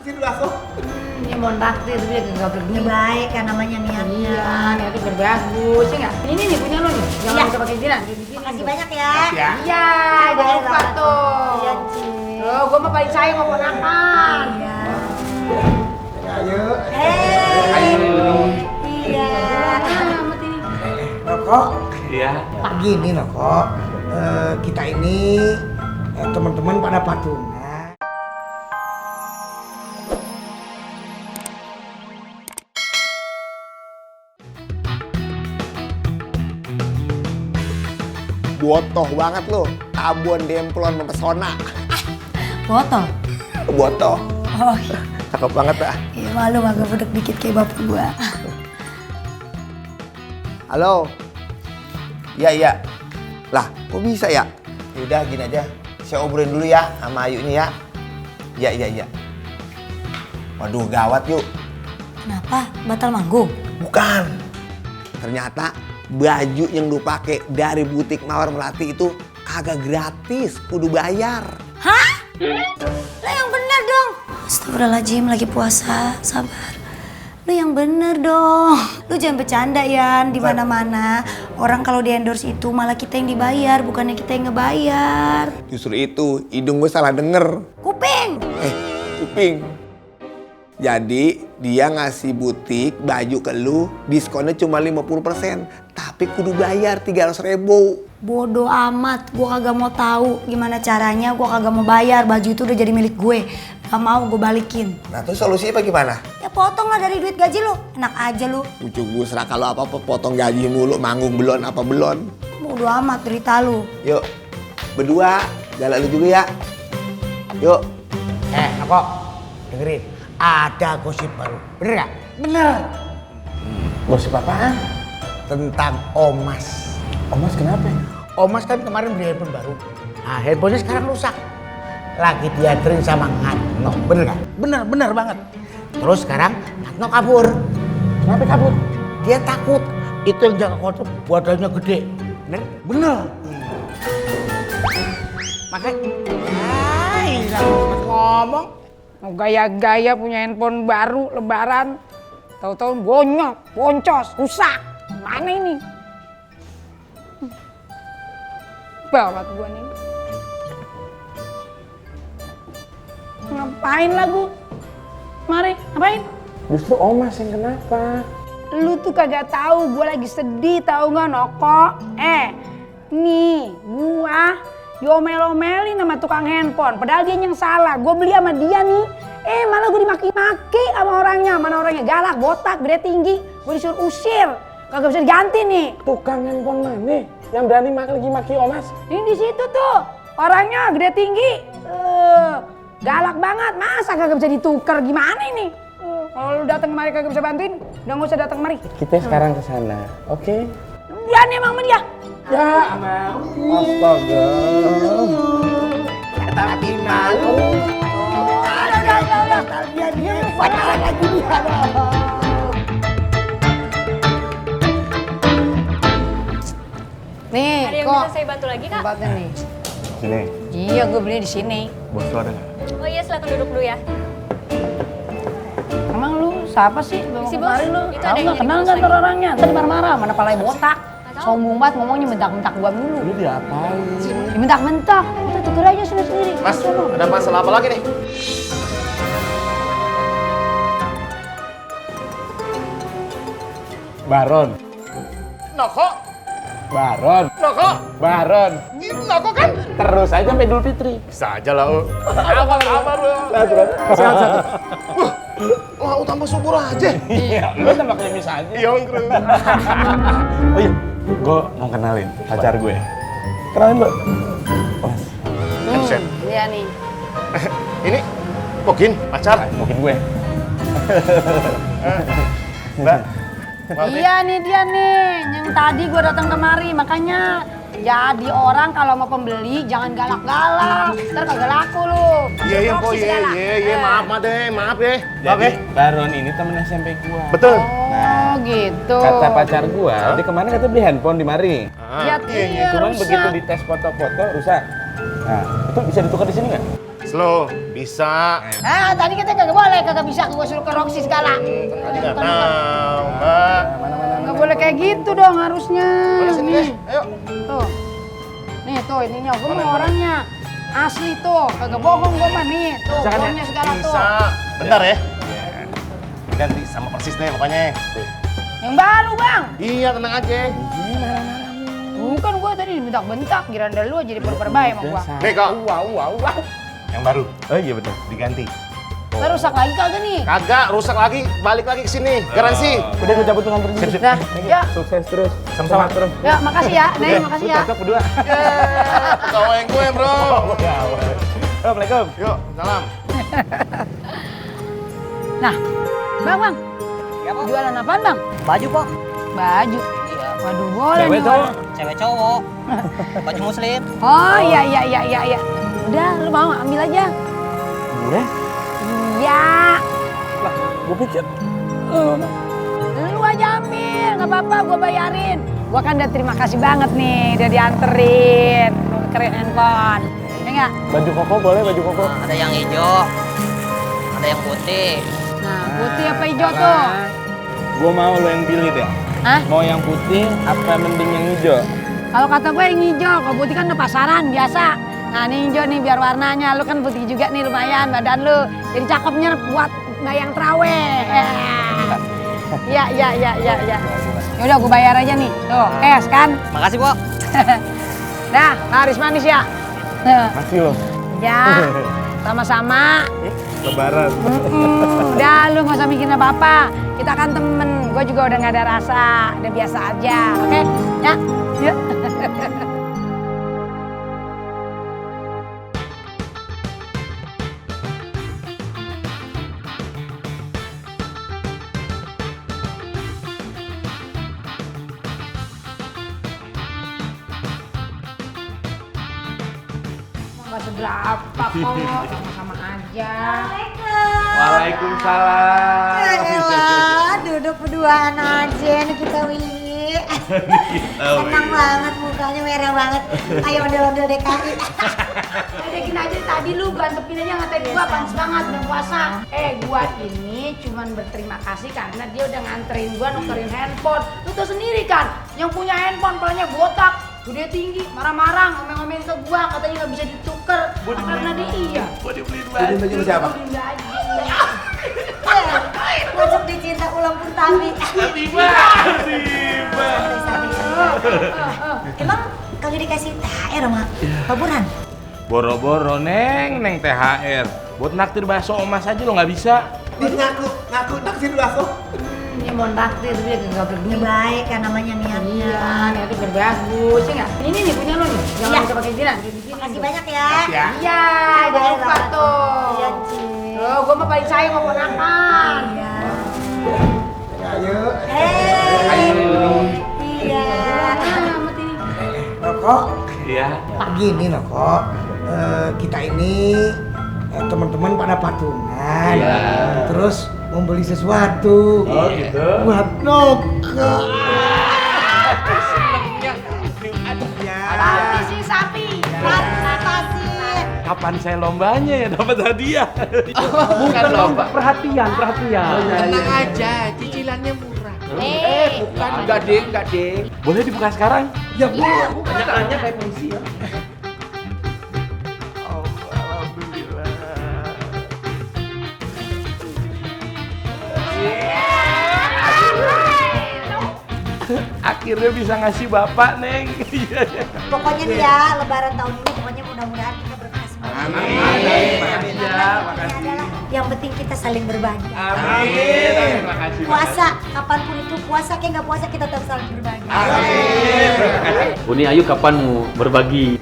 Sini masuk. Ini mau traktir dia gak pergi. Baik kan namanya niatnya. Iya, niatnya berbagus, ya nggak? Ini nih punya lo nih, jangan bisa pakai jiran. Makasih banyak ya. Ya. Iya, jangan lupa tuh. Iya, Ci. Loh, gue mah paling sayang sama ponakan. Iya. Ayo. Iya. Amat ini. Noko, Iya. gini Noko, kita ini teman-teman pada patungan. Botoh banget lo, Abon Demplon mempesona. Foto. Botoh, Oh iya. cakep banget dah. Iya malu agak bedek dikit kayak bapak gua. Halo. Iya. Lah, kok bisa ya? Yaudah gini aja, saya obrolin dulu ya sama Ayu nih ya. Iya. Waduh, gawat yuk. Kenapa? Batal manggung? Bukan. Ternyata baju yang lu pakai dari butik Mawar Melati itu kagak gratis, kudu bayar. Hah? Lo yang bener dong. Astagfirullahaladzim, lagi puasa, sabar. Lo yang bener dong. Lo jangan bercanda Yan, di mana-mana. Orang kalau di endorse itu malah kita yang dibayar, bukannya kita yang ngebayar. Justru itu, hidung gue salah denger. Kuping. Kuping. Jadi dia ngasih butik baju ke lu, diskonnya cuma 50%. Tapi kudu bayar 300.000. Bodoh amat, gua kagak mau tahu gimana caranya, gua kagak mau bayar. Baju itu udah jadi milik gue. Gak mau gue balikin. Nah terus solusinya apa gimana? Ya potong lah dari duit gaji lu. Enak aja lu. Ucuk busra kalau apa-apa potong gaji mulu, manggung belon apa belon. Bodoh amat derita lu. Yuk, berdua, jalan lu juga ya. Yuk. Noko, dengerin. Ada gosip baru, bener gak? Bener. Gosip apaan? Tentang Omas. Omas kenapa? Omas kan kemarin beli handphone baru. Nah, handphonenya sekarang rusak. Lagi dianterin sama Ngatno, bener gak? Bener banget. Terus sekarang Ngatno kabur. Kenapa kabur? Dia takut. Itu yang jaga kota badannya gede. Bener. Makanya, ngomong. Mau gaya-gaya punya handphone baru, lebaran. Tahu-tahu bonyok, boncos, rusak. Mana ini? Bawa gua nih. Ngapain lagu? Mari, ngapain? Justru Omas yang kenapa? Lu tuh kagak tahu gua lagi sedih, tahu nggak Noko? Nih gua diomel-omelin sama tukang handphone. Padahal dia yang salah. Gua beli sama dia nih. Malah gua dimaki-maki sama orangnya. Mana orangnya galak, botak, gede tinggi. Gua disuruh usir. Kagak bisa diganti nih. Tukang handphone mana yang berani maki Omas? Ini di situ tuh. Orangnya gede tinggi. Galak banget. Masa kagak bisa ditukar? Gimana ini? Kalau lu datang kemari kagak bisa bantuin, udah nggak usah datang kemari. Kita sekarang ke sana, oke? Berani emang sama dia. Ya, astaga. Tapi malu. Dia pacaran lagi dia. Nih, Ada yang kok bisa saya bantu lagi, Kak? tempatnya nih. Sini, Iya, gue beli di sini. bos lo ada. Oh iya, silakan duduk dulu ya. Emang lu siapa sih? Bawa Misi, kemari Bos. lu. Itu Tahu ada yang nggak? jadi Kenal bos nggak lagi. ntar orangnya? Tadi marah-marah, mana palanya botak. tahu. Sombong banget ngomongnya mentak-mentak gua mulu. Lu diapain? Mentak-mentak. Udah tuker aja sendiri. Mas, ada masalah apa lagi nih? Baron. Noko, Baron. Noko, Baron. Noko kan? Terus aja sampai Idul Fitri. Bisa aja lah, Apa lu? Sehat. Wah, tambah subur aja. Iya, lu tambah klimis aja. Iya, Bro. Oh iya, gue mau kenalin pacar gue. Kenalin lu. Mas, Handset. Iya nih. Ini, Pogin, pacar. mungkin gue. Mbak, maaf nih. Iya nih dia nih. Yang tadi gua datang kemari, makanya jadi orang kalau mau pembeli jangan galak-galak. Ntar kagak laku lu. Iya, Po, Proksi segala. maaf, maaf ya. Maaf Jadi, ya. Baron ini temen SMP gua. Betul. Oh gitu. Kata pacar gua, dia kemana kata beli handphone di mari. Ya, iya, iya, Cuman rusak. begitu dites foto-foto rusak. Nah, itu bisa ditukar di sini nggak? Slow, bisa. Ah, tadi katanya kagak boleh, kagak bisa gua suruh ke Roxy segala. Tadi nggak tahu, Mbak. Nggak boleh kayak gitu dong harusnya. Mana sini deh, ayo. Tuh. Nih tuh ininya, gua mau orangnya. Asli tuh, kagak bohong gua mah nih. Tuh, bornya segala tuh. Bisa. Bentar ya. Ganti sama persis deh pokoknya. Yang baru, Bang. Iya, tenang aja. Bukan gua tadi dibentak-bentak, kirain dari lu jadi perbaik sama gua. Nih kok. Yang baru, Oh iya betul. diganti. Ntar rusak lagi kagak nih? Kagak, rusak lagi, balik lagi ke sini. Garansi. Udah gue cabut tuh nganterin. Sip. Nah, ya, Sukses terus. Sama-sama terus. ya makasih ya, Neng, makasih ya. Cocok berdua. Kawin gue, bro. Assalamualaikum. Yuk, salam. Nah, Bang. Jualan apaan, Bang? Baju kok. Baju. Waduh, boleh Cewek nih. cowok. Cewek cowok. Baju muslim. Oh, iya. Udah, lu mau ambil aja. Gue? Iya. Lah, gue pikir. Lu aja ambil, nggak apa-apa, gue bayarin. Gue kan udah terima kasih banget nih, udah dianterin. Keren handphone. Ya nggak? Baju koko boleh, baju koko. Ada yang hijau. Ada yang putih. Nah, putih apa hijau tuh? Gue mau lo yang pilih deh. Hah? Mau yang putih apa mending yang hijau? Kalau kata gue yang hijau, kalau putih kan udah pasaran biasa. Nah, ini hijau nih biar warnanya. Lu kan putih juga nih lumayan badan lu. Jadi cakepnya buat bayang traweh. Ya. Yaudah, gue bayar aja nih. Tuh, cash kan? Makasih, Pok. Dah, laris manis ya. Makasih lo. Ya, sama-sama. Lebaran. Udah, lu gak usah mikirin apa-apa. Kita kan temen. Gue juga udah gak ada rasa. Udah biasa aja. Oke? Ya? Yuk. Gak seberapa kok, sama-sama aja. Waalaikumsalam. Elah, duduk berduaan aja nih kita Willy. Senang banget mukanya merah banget. Ayo ondel-ondel DKI. Ledekin aja tadi lu gantepin aja ngatain gua panas banget udah puasa. Gua ini cuman berterima kasih karena dia udah nganterin gua nukerin handphone. Lu tau sendiri kan, yang punya handphone palanya botak, gede tinggi, marah-marah, ngomong-ngomongin ke gua katanya nggak bisa dituker karena dia. Mau dibeliin Jadi baju siapa? Beliin baju. Masuk dicinta ulang pun tapi. Tiba. Emang kagak dikasih THR sama Baburan? Boro-boro neng THR. Buat naktir bakso emas aja lo nggak bisa. Ngaku naksir bakso. Ini mau naktir dia gak berdua. Baik kan namanya niatnya. Iya, itu biar bagus, ya nggak? Ini nih punya lu nih, jangan Iya. lupa pakai jiran. Makasih banyak ya. Iya, jangan lupa tuh. Iya, Ci. Tuh, gua mah paling sayang sama ponakan. Iya. Ayo. Iya. Rokok, Iya. gini Rokok. Kita ini teman-teman pada patungan. Terus mau beli sesuatu. Oh gitu. Buat Noka. Sapi sih sapi. Kapan saya lombanya ya dapat hadiah? Bukan lomba. Perhatian. Tenang aja, cicilannya murah. Bukan, enggak ding. Boleh dibuka sekarang? Ya boleh. Tanya kayak polisi ya. Alhamdulillah. Akhirnya bisa ngasih bapak, Neng. Pokoknya nih ya, lebaran tahun ini pokoknya mudah-mudahan kita berkah semua. Makasih ya, makasih. Yang penting kita saling berbagi. Amin. Makasih. Puasa, kapanpun itu puasa kayak nggak puasa kita tetap saling berbagi. Amin. Uni Ayu kapan mau berbagi?